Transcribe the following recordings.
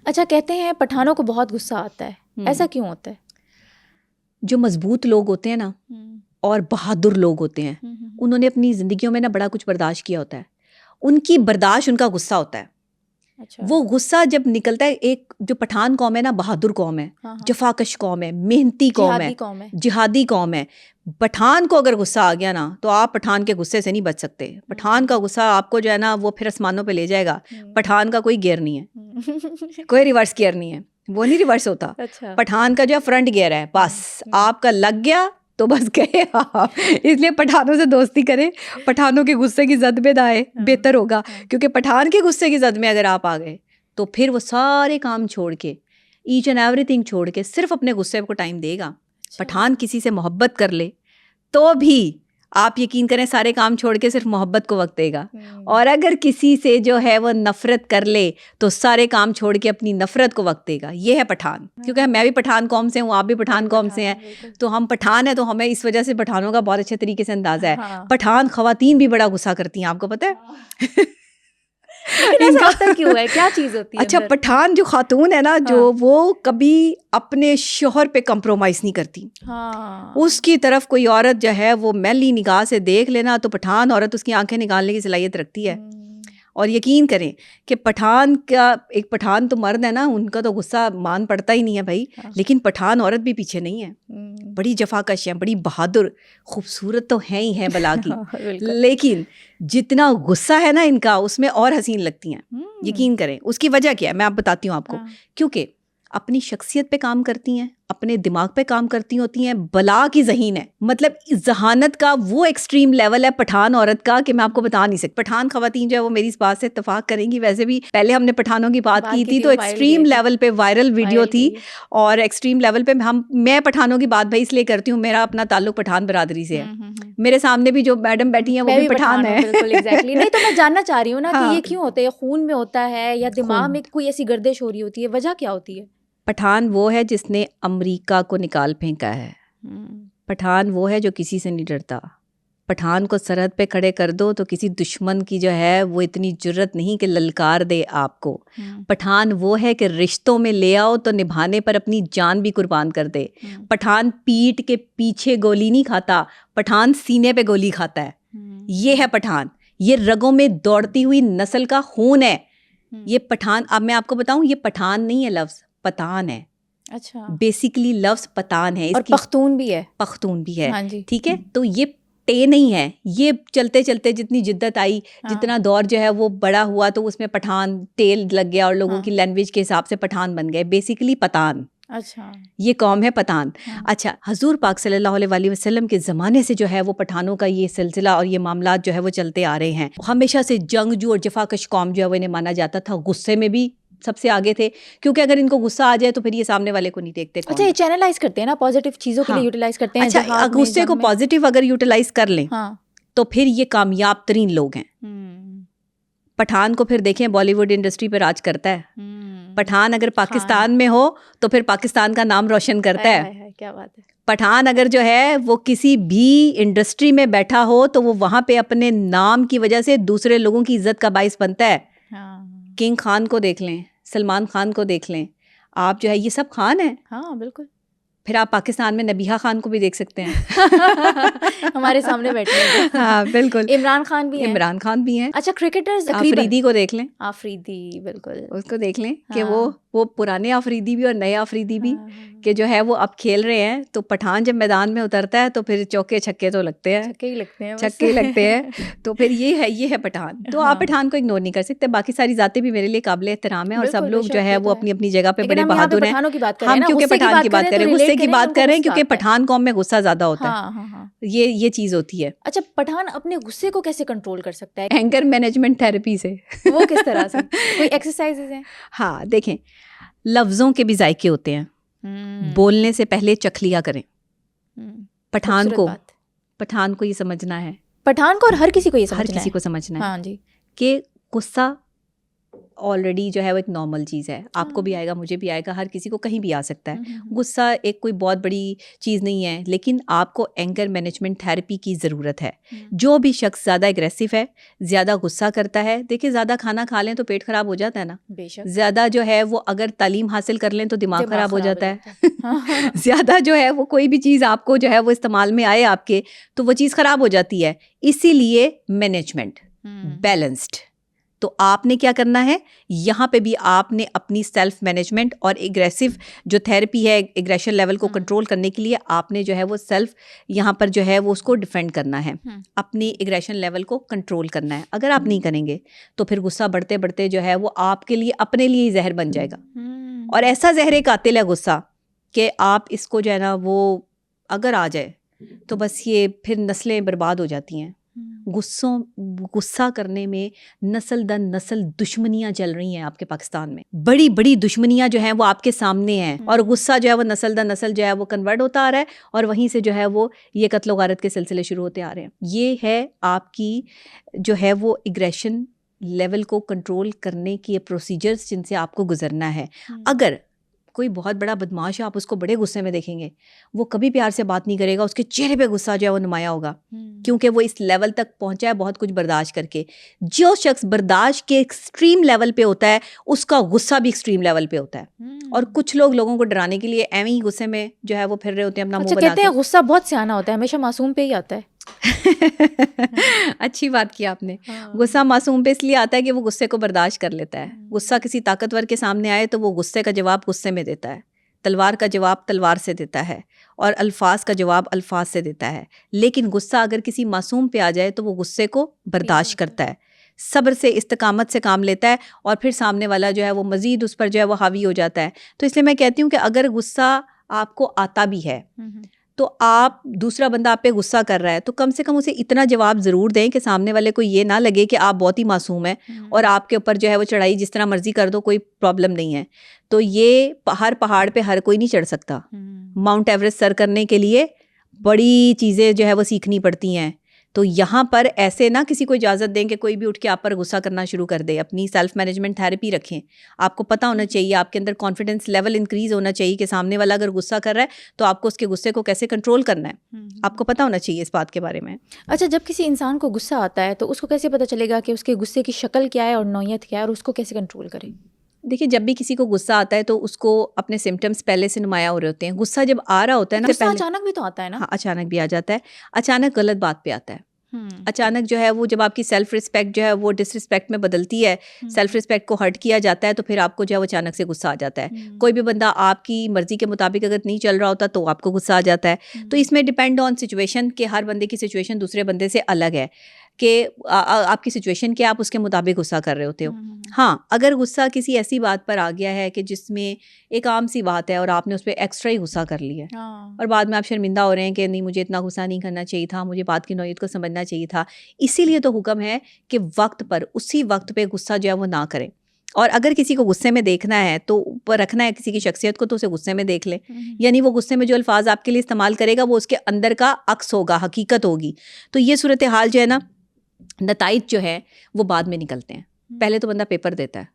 अच्छा, कहते हैं पठानों को बहुत गुस्सा आता है, ऐसा क्यों होता है? जो मजबूत लोग होते हैं ना और बहादुर लोग होते हैं, उन्होंने अपनी जिंदगियों में ना बड़ा कुछ बर्दाश्त किया होता है, उनकी बर्दाश्त उनका गुस्सा होता है। अच्छा। वो गुस्सा जब निकलता है, एक जो पठान कौम है ना, बहादुर कौम है, जफाकश कौम है, मेहनती कौम है, जिहादी कौम है। पठान को अगर गुस्सा आ गया ना, तो आप पठान के गुस्से से नहीं बच सकते। पठान का गुस्सा आपको जो है ना, वो फिर आसमानों पे ले जाएगा। पठान का कोई गियर नहीं है, कोई रिवर्स गियर नहीं है, वो नहीं रिवर्स होता। अच्छा। पठान का जो फ्रंट गियर है, बस आपका लग गया तो बस गए आप। इसलिए पठानों से दोस्ती करें, पठानों के गुस्से की जद में ना आए, बेहतर होगा। क्योंकि पठान के गुस्से की जद में अगर आप आ गए, तो फिर वो सारे काम छोड़ के, ईच एंड एवरीथिंग छोड़ के सिर्फ अपने गुस्से को टाइम देगा। पठान किसी से मोहब्बत कर ले तो भी आप यकीन करें सारे काम छोड़ के सिर्फ मोहब्बत को वक्त देगा। और अगर किसी से जो है वो नफरत कर ले, तो सारे काम छोड़ के अपनी नफरत को वक्त देगा। ये है पठान। क्योंकि मैं भी पठान कौम से हूँ, आप भी पठान कौम से हैं, तो हम पठान हैं, तो हमें इस वजह से पठानों का बहुत अच्छे तरीके से अंदाजा है। पठान खवातीन भी बड़ा गुस्सा करती हैं, आपको पता है? ऐसा होता क्यों है, क्या चीज होती है? अच्छा, पठान जो खातून है ना, जो वो कभी अपने शोहर पे कंप्रोमाइज नहीं करती। उसकी तरफ कोई औरत जो है वो मैली निगाह से देख लेना, तो पठान औरत उसकी आंखें निकालने की सलाहियत रखती है। और यकीन करें कि पठान का, एक पठान तो मर्द है ना, उनका तो गुस्सा मान पड़ता ही नहीं है भाई। लेकिन पठान औरत भी पीछे नहीं है, बड़ी जफाकश है, बड़ी बहादुर, खूबसूरत तो है ही है बला की। लेकिन जितना गुस्सा है ना इनका, उसमें और हसीन लगती हैं। यकीन करें, उसकी वजह क्या है मैं आप बताती हूँ आपको। क्योंकि अपनी शख्सियत पे काम करती हैं, अपने दिमाग पे काम करती होती हैं। बला की ज़हीन है, मतलब जहानत का वो एक्सट्रीम लेवल है पठान औरत का कि मैं आपको बता नहीं सकती। पठान खवातीन जो है वो मेरी इस बात से इत्तेफाक करेंगी। वैसे भी पहले हमने पठानों की बात की थी, तो एक्सट्रीम लेवल पे वायरल वीडियो थी, और एक्सट्रीम लेवल पे मैं पठानों की बात भाई इसलिए करती हूँ, मेरा अपना ताल्लुक पठान बरादरी से है। मेरे सामने भी जो मैडम बैठी हैं वो भी पठान है। नहीं, तो मैं जानना चाह रही हूँ ना कि ये क्यों होता है? खून में होता है या दिमाग में कोई ऐसी गर्दिश हो रही होती है? वजह क्या होती है? पठान वो है जिसने अमेरिका को निकाल फेंका है। पठान वो है जो किसी से नहीं डरता। पठान को सरहद पे खड़े कर दो तो किसी दुश्मन की जो है वो इतनी जुर्रत नहीं कि ललकार दे आपको। पठान वो है कि रिश्तों में ले आओ तो निभाने पर अपनी जान भी कुर्बान कर दे। पठान पीठ के पीछे गोली नहीं खाता, पठान सीने पे गोली खाता है। ये है पठान, ये रगों में दौड़ती हुई नस्ल का खून है ये पठान। अब मैं आपको बताऊं, ये पठान नहीं है, लफ्ज पतान है। अच्छा, बेसिकली लफ्ज पतान है। और पख्तून भी है, पख्तून भी है। हाँ जी। ठीक है, तो ये टे नहीं है। ये चलते चलते जितनी जिद्दत आई, जितना दौर जो है वो बड़ा हुआ, तो उसमें पठान टेल लग गया और लोगों की लैंग्वेज के हिसाब से पठान बन गए। बेसिकली पतान। अच्छा, ये कौम है पठान। अच्छा, हजूर पाक सल्लल्लाहु अलैहि वसल्लम के ज़माने से जो है वो पठानों का ये सिलसिला और ये मामला जो है वो चलते आ रहे हैं। हमेशा से जंगजू और जफाकश कौम जो है वो इन्हें माना जाता था। गुस्से में भी सबसे आगे थे, क्योंकि अगर इनको गुस्सा आ जाए तो फिर ये सामने वाले को नहीं देखते। अच्छा, ये चैनलाइज करते हैं ना, पॉजिटिव चीज़ों के लिए यूटिलाइज करते हैं। अच्छा, गुस्से को पॉजिटिव अगर यूटिलाइज कर लें तो फिर ये कामयाब तरीन लोग हैं। पठान को फिर देखें, बॉलीवुड इंडस्ट्री पर राज करता है। पठान अगर पाकिस्तान में हो तो फिर पाकिस्तान का नाम रोशन करता है। क्या बात है। पठान अगर जो है वो किसी भी इंडस्ट्री में बैठा हो तो वो वहाँ पे अपने नाम की वजह से दूसरे लोगों की इज्जत का बाइस बनता है। किंग खान को देख लें, सलमान खान को देख लें, आप जो है ये सब खान है। हाँ बिल्कुल। फिर आप पाकिस्तान में नबीहा खान को भी देख सकते हैं। हमारे सामने बैठे हैं। हाँ बिल्कुल। इमरान खान भी हैं। इमरान खान भी हैं। अच्छा, क्रिकेटर्स आफरीदी को देख लें। आफरीदी, बिल्कुल उसको देख लें कि वो पुराने आफरीदी भी और नए आफरीदी भी कि जो है वो अब खेल रहे हैं। तो पठान जब मैदान में उतरता है तो फिर चौके छक्के तो लगते हैं, छक्के ही लगते हैं। तो फिर ये है पठान। तो आप पठान को इग्नोर नहीं कर सकते। बाकी सारी जातें भी मेरे लिए काबिल एहतराम है और सब लोग जो है वो अपनी अपनी जगह पे बड़े बहादुर हैं। हम क्योंकि पठान की बात करें, गुस्से की बात करें, क्योंकि पठान कौम में गुस्सा ज्यादा होता है। ये चीज होती है। अच्छा, पठान अपने गुस्से को कैसे कंट्रोल कर सकता है? एंगर मैनेजमेंट थेरेपी से। वो किस तरह से? कोई एक्सरसाइजेज हैं? हाँ देखें, लफ्जों के भी जायके होते हैं। बोलने से पहले चख लिया करें। पठान को ये समझना है, पठान को और हर किसी को ये समझना है, हर किसी को समझना है हाँ जी, कि गुस्सा ऑलरेडी जो है वो एक नॉर्मल चीज़ है, आपको भी आएगा, मुझे भी आएगा, हर किसी को कहीं भी आ सकता है। गुस्सा एक कोई बहुत बड़ी चीज़ नहीं है, लेकिन आपको एंगर मैनेजमेंट थेरेपी की ज़रूरत है। जो भी शख्स ज़्यादा एग्रेसिव है, ज़्यादा गुस्सा करता है, देखिए ज़्यादा खाना खा लें तो पेट ख़राब हो जाता है ना, ज़्यादा जो है वो अगर तालीम हासिल कर लें तो दिमाग ख़राब हो जाता है ज़्यादा जो है वो कोई भी चीज़ आपको जो है वो इस्तेमाल में आए आपके, तो वो चीज़ ख़राब हो जाती है। इसीलिए मैनेजमेंट बैलेंस्ड। तो आपने क्या करना है, यहाँ पे भी आपने अपनी सेल्फ मैनेजमेंट और एग्रेसिव जो थेरेपी है एग्रेशन लेवल को कंट्रोल करने के लिए आपने जो है वो सेल्फ यहाँ पर जो है वो उसको डिफेंड करना है, अपनी एग्रेशन लेवल को कंट्रोल करना है। अगर आप नहीं करेंगे तो फिर गुस्सा बढ़ते बढ़ते जो है वो आपके लिए अपने लिए ही जहर बन जाएगा। और ऐसा जहर कातिल है गुस्सा कि आप इसको जो है ना वो अगर आ जाए तो बस ये फिर नस्लें बर्बाद हो जाती हैं। गुस्सा करने में नस्ल दर नस्ल दुश्मनियां चल रही हैं आपके पाकिस्तान में, बड़ी बड़ी दुश्मनियां जो हैं वो आपके सामने हैं, और गुस्सा जो है वो नस्ल दर नस्ल जो है वो कन्वर्ट होता आ रहा है, और वहीं से जो है वो ये कत्ल व गारत के सिलसिले शुरू होते आ रहे हैं। ये है आपकी जो है वो एग्रेशन लेवल को कंट्रोल करने की प्रोसीजर्स जिनसे आपको गुजरना है। अगर कोई बहुत बड़ा बदमाश है, आप उसको बड़े गुस्से में देखेंगे, वो कभी प्यार से बात नहीं करेगा, उसके चेहरे पे गुस्सा जो है वो नुमाया होगा, क्योंकि वो इस लेवल तक पहुंचा है बहुत कुछ बर्दाश्त करके। जो शख्स बर्दाश्त के एक्सट्रीम लेवल पे होता है उसका गुस्सा भी एक्सट्रीम लेवल पे होता है। और कुछ लोगों को डराने के लिए एवं ही गुस्से में जो है वो फिर रहे होते हैं अपना मुंह बना के। कहते हैं गुस्सा बहुत सियाना होता है, हमेशा मासूम पे ही आता है। अच्छी बात की आपने। गुस्सा मासूम पे इसलिए आता है कि वो गुस्से को बर्दाश्त कर लेता है। गुस्सा किसी ताकतवर के सामने आए तो वो गुस्से का जवाब गुस्से में देता है, तलवार का जवाब तलवार से देता है, और अल्फाज का जवाब अल्फाज से देता है। लेकिन गुस्सा अगर किसी मासूम पे आ जाए तो वो गुस्से को बर्दाश्त करता है, सब्र से इस्तकामत से काम लेता है, और फिर सामने वाला जो है वो मज़ीद उस पर जो है वो हावी हो जाता है। तो इसलिए मैं कहती हूँ कि अगर गुस्सा आपको आता भी है तो आप, दूसरा बंदा आप पे गुस्सा कर रहा है तो कम से कम उसे इतना जवाब ज़रूर दें कि सामने वाले को ये ना लगे कि आप बहुत ही मासूम हैं और आपके ऊपर जो है वो चढ़ाई जिस तरह मर्जी कर दो, कोई प्रॉब्लम नहीं है। तो ये हर पहाड़ पे हर कोई नहीं चढ़ सकता। माउंट एवरेस्ट सर करने के लिए बड़ी चीज़ें जो है वो सीखनी पड़ती हैं। तो यहाँ पर ऐसे ना किसी को इजाज़त दें कि कोई भी उठ के आप पर गुस्सा करना शुरू कर दे। अपनी सेल्फ मैनेजमेंट थेरेपी रखें। आपको पता होना चाहिए, आपके अंदर कॉन्फिडेंस लेवल इंक्रीज़ होना चाहिए कि सामने वाला अगर गुस्सा कर रहा है तो आपको उसके गुस्से को कैसे कंट्रोल करना है, आपको पता होना चाहिए इस बात के बारे में। अच्छा, जब किसी इंसान को गुस्सा आता है तो उसको कैसे पता चलेगा कि उसके गुस्से की शक्ल क्या है और नौयत क्या है, और उसको कैसे कंट्रोल करें? देखिए, जब भी किसी को गुस्सा आता है तो उसको अपने सिम्टम्स पहले से नुमाया हो रहे होते हैं। गुस्सा जब आ रहा होता है ना, गुस्सा अचानक भी तो आता है ना? हाँ, अचानक भी आ जाता है। अचानक गलत बात पे आता है। अचानक जो है वो जब आपकी सेल्फ रिस्पेक्ट जो है वो डिसरिस्पेक्ट में बदलती है, सेल्फ रिस्पेक्ट को हर्ट किया जाता है, तो फिर आपको जो है वो अचानक से गुस्सा आ जाता है। कोई भी बंदा आपकी मर्जी के मुताबिक अगर नहीं चल रहा होता तो आपको गुस्सा आ जाता है। तो इसमें डिपेंड ऑन सिचुएशन कि हर बंदे की सिचुएशन दूसरे बंदे से अलग है कि आपकी सिचुएशन क्या, आप उसके मुताबिक गुस्सा कर रहे होते हो। हाँ, अगर गुस्सा किसी ऐसी बात पर आ गया है कि जिसमें एक आम सी बात है और आपने उस पर एक्स्ट्रा ही गुस्सा कर लिया और बाद में आप शर्मिंदा हो रहे हैं कि नहीं, मुझे इतना गुस्सा नहीं करना चाहिए था, मुझे बात की नौयत को समझना चाहिए था। इसीलिए तो हुक्म है कि वक्त पर, उसी वक्त पे गुस्सा जो है वो ना करें। और अगर किसी को गुस्से में देखना है तो ऊपर रखना है किसी की शख्सियत को, तो उसे गुस्से में देख लें। यानी वो गुस्से में जो अल्फाज आपके लिए इस्तेमाल करेगा वो उसके अंदर का अक्स होगा, हकीकत होगी। तो ये सूरत हाल जो है ना, नताइज जो है वो बाद में निकलते हैं। पहले तो बंदा पेपर देता है।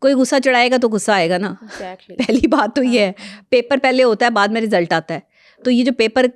कोई गुस्सा चढ़ाएगा तो गुस्सा आएगा ना। पहली बात तो ये है, पेपर पहले होता है, बाद में रिजल्ट आता है। तो ये जो पेपर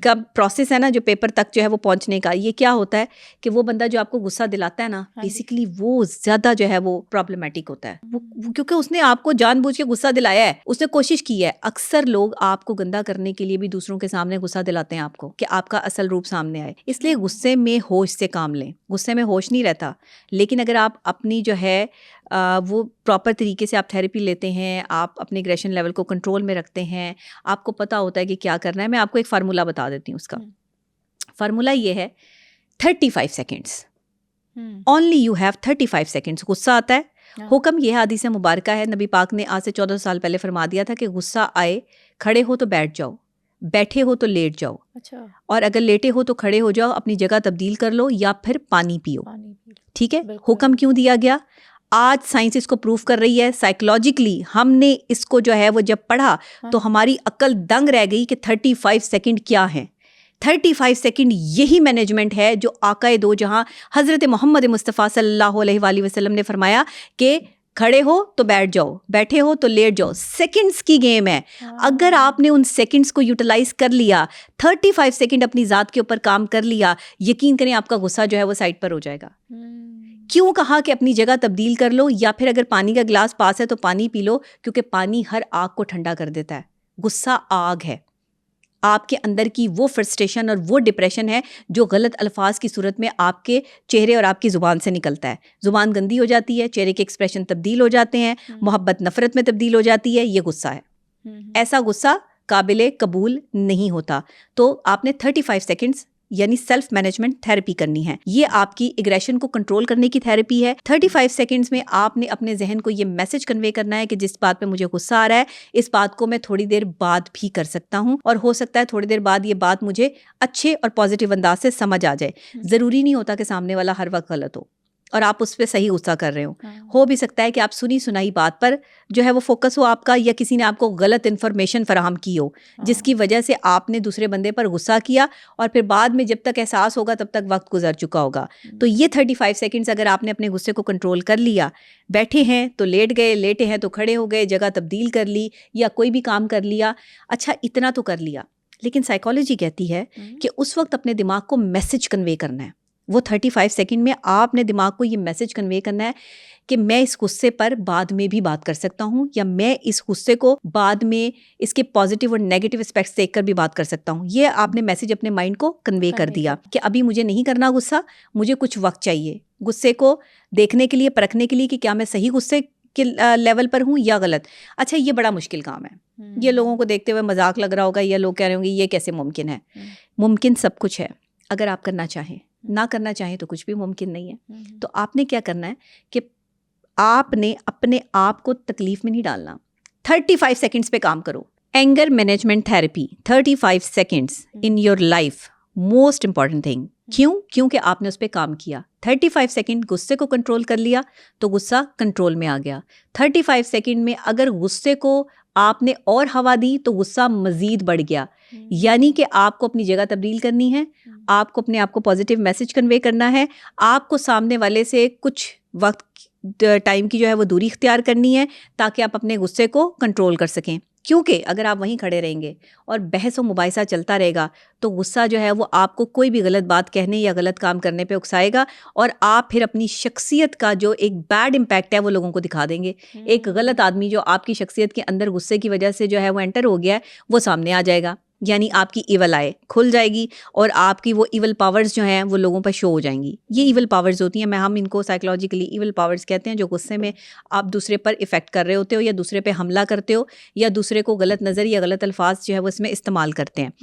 का प्रोसेस है ना, जो पेपर तक जो है वो पहुंचने का, ये क्या होता है कि वो बंदा जो आपको गुस्सा दिलाता है ना, बेसिकली वो ज़्यादा जो है वो प्रॉब्लमेटिक होता है। वो क्योंकि उसने आपको जानबूझ के गुस्सा दिलाया है, उसने कोशिश की है। अक्सर लोग आपको गंदा करने के लिए भी दूसरों के सामने गुस्सा दिलाते हैं आपको कि आपका असल रूप सामने आए। इसलिए गुस्से में होश से काम लें। गुस्से में होश नहीं रहता, लेकिन अगर आप अपनी जो है वो प्रॉपर तरीके से आप थेरेपी लेते हैं, आप अपने एग्रेशन लेवल को कंट्रोल में रखते हैं, आपको पता होता है कि क्या करना है। मैं आपको एक फार्मूला बता देती हूँ। उसका फार्मूला ये है 35 seconds. Only you have 35 seconds. गुस्सा आता है, हुक्म यह हदीस मुबारक है, नबी पाक ने आज से 14 साल पहले फरमा दिया था कि गुस्सा आए, खड़े हो तो बैठ जाओ, बैठे हो तो लेट जाओ। अच्छा। और अगर लेटे हो तो खड़े हो जाओ, अपनी जगह तब्दील कर लो, या फिर पानी पियो। ठीक है। हुक्म क्यों दिया गया? आज साइंस इसको प्रूव कर रही है। साइकोलॉजिकली हमने इसको जो है वो जब पढ़ा तो हमारी अक्ल दंग रह गई कि 35 सेकंड क्या है। 35 सेकंड यही मैनेजमेंट है जो आकाए दो जहां हज़रत मोहम्मद मुस्तफ़ा सल्लल्लाहु अलैहि वसल्लम ने फरमाया कि खड़े हो तो बैठ जाओ, बैठे हो तो लेट जाओ। सेकंड्स की गेम है। अगर आपने उन सेकंड्स को यूटिलाइज कर लिया, 35 सेकंड अपनी ज़ात के ऊपर काम कर लिया, यकीन करें आपका गुस्सा जो है वो साइड पर हो जाएगा। क्यों कहा कि अपनी जगह तब्दील कर लो, या फिर अगर पानी का गिलास पास है तो पानी पी लो, क्योंकि पानी हर आग को ठंडा कर देता है। गुस्सा आग है। आपके अंदर की वो फ्रस्ट्रेशन और वो डिप्रेशन है जो गलत अल्फाज की सूरत में आपके चेहरे और आपकी ज़ुबान से निकलता है। ज़ुबान गंदी हो जाती है, चेहरे के एक्सप्रेशन तब्दील हो जाते हैं, मोहब्बत नफ़रत में तब्दील हो जाती है। ये गुस्सा है। ऐसा गुस्सा काबिले कबूल नहीं होता। तो आपने 35 सेकंड्स यानी सेल्फ मैनेजमेंट थेरेपी करनी है। ये आपकी एग्रेशन को कंट्रोल करने की थेरेपी है। 35 सेकंड्स में आपने अपने जहन को ये मैसेज कन्वे करना है कि जिस बात पे मुझे गुस्सा आ रहा है, इस बात को मैं थोड़ी देर बाद भी कर सकता हूँ, और हो सकता है थोड़ी देर बाद ये बात मुझे अच्छे और पॉजिटिव अंदाज से समझ आ जाए। ज़रूरी नहीं होता कि सामने वाला हर वक्त गलत हो और आप उस पर सही गुस्सा कर रहे हो भी सकता है कि आप सुनी सुनाई बात पर जो है वो फोकस हो आपका, या किसी ने आपको गलत इन्फॉर्मेशन फराहम की हो जिसकी वजह से आपने दूसरे बंदे पर गुस्सा किया, और फिर बाद में जब तक एहसास होगा तब तक वक्त गुजर चुका होगा। तो ये 35 सेकंड्स अगर आपने अपने गुस्से को कंट्रोल कर लिया, बैठे हैं तो लेट गए, लेटे हैं तो खड़े हो गए, जगह तब्दील कर ली या कोई भी काम कर लिया, अच्छा इतना तो कर लिया। लेकिन साइकोलॉजी कहती है कि उस वक्त अपने दिमाग को मैसेज कन्वे करना है। वो 35 सेकंड में आपने दिमाग को ये मैसेज कन्वे करना है कि मैं इस गुस्से पर बाद में भी बात कर सकता हूँ, या मैं इस गुस्से को बाद में इसके पॉजिटिव और नेगेटिव एस्पेक्ट्स देखकर भी बात कर सकता हूँ। ये आपने मैसेज अपने माइंड को कन्वे कर दिया कि अभी मुझे नहीं करना गुस्सा, मुझे कुछ वक्त चाहिए गुस्से को देखने के लिए, परखने के लिए कि क्या मैं सही गुस्से के लेवल पर हूँ या गलत। अच्छा, ये बड़ा मुश्किल काम है। ये लोगों को देखते हुए मजाक लग रहा होगा, या लोग कह रहे होंगे ये कैसे मुमकिन है। मुमकिन सब कुछ है अगर आप करना चाहें। ना करना चाहें तो कुछ भी मुमकिन नहीं है। तो आपने क्या करना है कि आपने अपने आप को तकलीफ में नहीं डालना। 35 सेकंड्स पे काम करो। Anger management therapy, 35 seconds in your life, most important thing. क्यों? क्योंकि आपने उस पर काम किया। 35 सेकंड गुस्से को कंट्रोल कर लिया तो गुस्सा कंट्रोल में आ गया। 35 सेकंड में अगर गुस्से को आपने और हवा दी तो गुस्सा मजीद बढ़ गया। यानी कि आपको अपनी जगह तब्दील करनी है, आपको अपने आप को पॉजिटिव मैसेज कन्वे करना है, आपको सामने वाले से कुछ वक्त टाइम की जो है वो दूरी इख्तियार करनी है ताकि आप अपने गुस्से को कंट्रोल कर सकें। क्योंकि अगर आप वहीं खड़े रहेंगे और बहस व मुबाहिसा चलता रहेगा तो गुस्सा जो है वो आपको कोई भी गलत बात कहने या गलत काम करने पे उकसाएगा, और आप फिर अपनी शख्सियत का जो एक बैड इम्पैक्ट है वो लोगों को दिखा देंगे। एक गलत आदमी जो आपकी शख्सियत के अंदर गुस्से की वजह से जो है वो एंटर हो गया है, वो सामने आ जाएगा। यानी आपकी इवल आए खुल जाएगी और आपकी वो इवल पावर्स जो हैं वो लोगों पर शो हो जाएंगी। ये इवल पावर्स होती हैं, हम इनको साइकोलॉजिकली इवल पावर्स कहते हैं, जो गुस्से में आप दूसरे पर इफ़ेक्ट कर रहे होते हो या दूसरे पे हमला करते हो या दूसरे को गलत नज़र या गलत अल्फाज जो है वो इसमें इस्तेमाल करते हैं।